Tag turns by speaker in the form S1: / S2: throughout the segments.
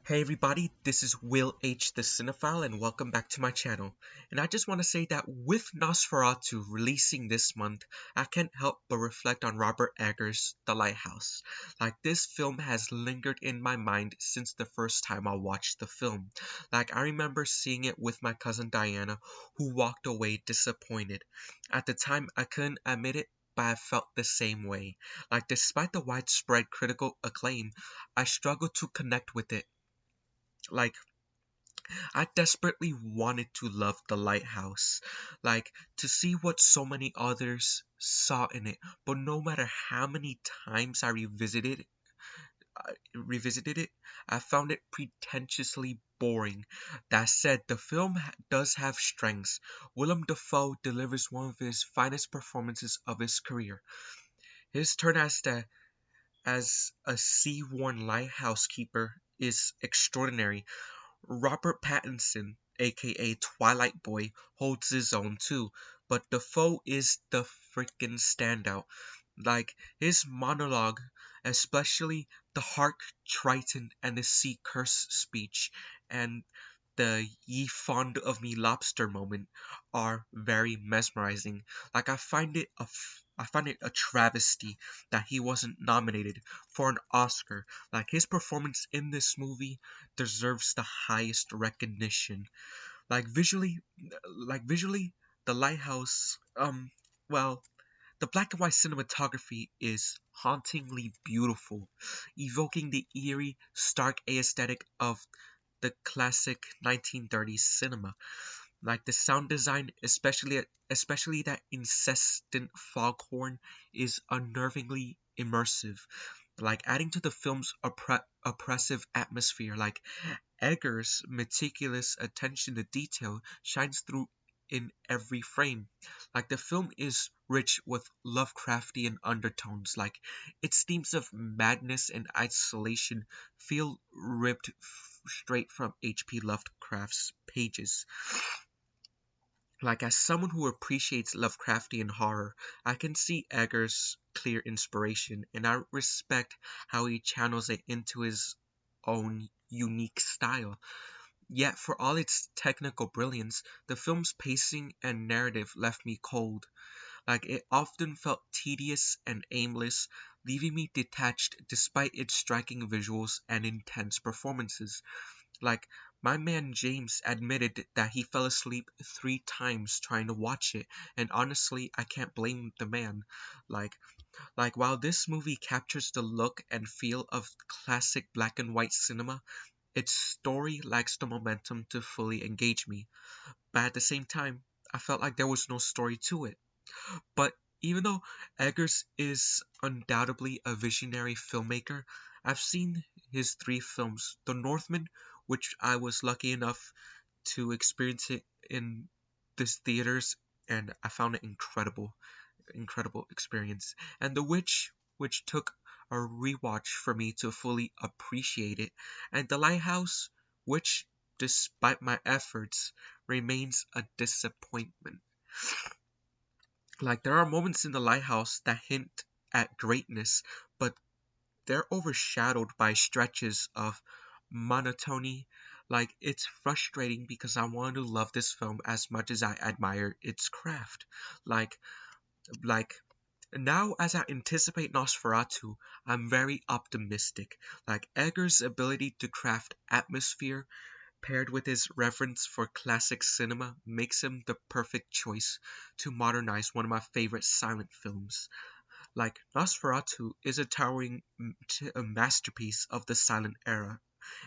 S1: Hey everybody, this is Will H. the Cinephile and welcome back to my channel. And I just want to say that with Nosferatu releasing this month, I can't help but reflect on Robert Eggers' The Lighthouse. This film has lingered in my mind since the first time I watched the film. I remember seeing it with my cousin Diana, who walked away disappointed. At the time, I couldn't admit it, but I felt the same way. Despite the widespread critical acclaim, I struggled to connect with it. Like, I desperately wanted to love The Lighthouse, to see what so many others saw in it. But no matter how many times I revisited it, I found it pretentiously boring. That said, the film does have strengths. Willem Dafoe delivers one of his finest performances of his career. His turn as a sea-worn lighthouse keeper is extraordinary. Robert Pattinson, aka Twilight Boy, holds his own too, but Defoe is the freaking standout. His monologue, especially the Hark Triton and the Sea Curse speech, and the ye fond of me lobster moment are very mesmerizing. I find it a travesty that he wasn't nominated for an Oscar. His performance in this movie deserves the highest recognition. Like visually visually, The Lighthouse, well, the black and white cinematography is hauntingly beautiful, evoking the eerie, stark aesthetic of the classic 1930s cinema. The sound design, especially that incessant foghorn, is unnervingly immersive, adding to the film's oppressive atmosphere. Eggers' meticulous attention to detail shines through in every frame. The film is rich with Lovecraftian undertones. Its themes of madness and isolation feel ripped straight from H.P. Lovecraft's pages. As someone who appreciates Lovecraftian horror, I can see Eggers' clear inspiration, and I respect how he channels it into his own unique style. Yet, for all its technical brilliance, the film's pacing and narrative left me cold. It often felt tedious and aimless, leaving me detached despite its striking visuals and intense performances. Like, my man James admitted that he fell asleep 3 times trying to watch it, and honestly, I can't blame the man. Like, while this movie captures the look and feel of classic black and white cinema, its story lacks the momentum to fully engage me. But at the same time, I felt like there was no story to it. But even though Eggers is undoubtedly a visionary filmmaker, I've seen his 3 films: The Northman, which I was lucky enough to experience it in this theaters, and I found it incredible experience. And The Witch, which took a rewatch for me to fully appreciate it, and The Lighthouse, which, despite my efforts, remains a disappointment. There are moments in The Lighthouse that hint at greatness, but they're overshadowed by stretches of monotony. It's frustrating because I want to love this film as much as I admire its craft. Like, like Now, as I anticipate Nosferatu, I'm very optimistic. Eggers' ability to craft atmosphere, paired with his reverence for classic cinema, makes him the perfect choice to modernize one of my favorite silent films. Nosferatu is a towering a masterpiece of the silent era,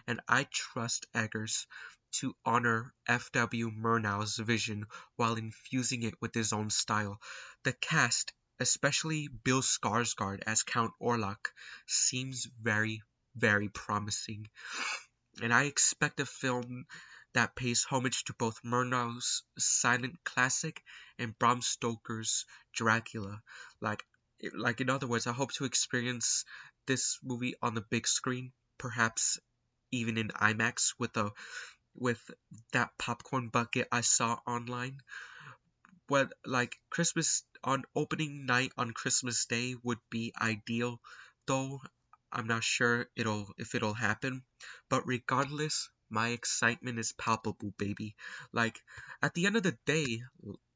S1: and I trust Eggers to honor F.W. Murnau's vision while infusing it with his own style. The cast, especially Bill Skarsgård as Count Orlok, seems very promising, and I expect a film that pays homage to both Murnau's silent classic and Bram Stoker's Dracula. Like, in other words, I hope to experience this movie on the big screen, perhaps even in IMAX with that popcorn bucket I saw online. But Christmas on opening night on Christmas Day would be ideal, though I'm not sure if it'll happen, but regardless, my excitement is palpable, baby. Like, at the end of the day,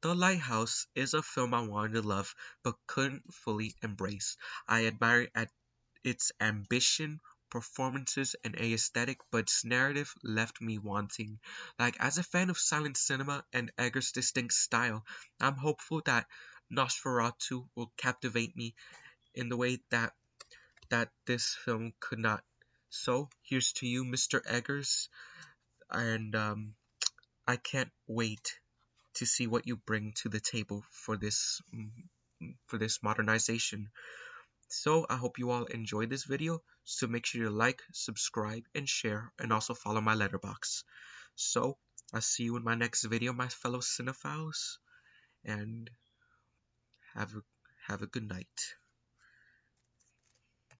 S1: The Lighthouse is a film I wanted to love but couldn't fully embrace. I admire its ambition, performances, and aesthetic, but its narrative left me wanting. Like, as a fan of silent cinema and Eggers' distinct style, I'm hopeful that Nosferatu will captivate me in the way that this film could not. So, here's to you, Mr. Eggers, and I can't wait to see what you bring to the table for this modernization. So I hope you all enjoyed this video. So make sure to like, subscribe, and share, and also follow my letterbox. So I'll see you in my next video, my fellow cinephiles, and have a have a good night.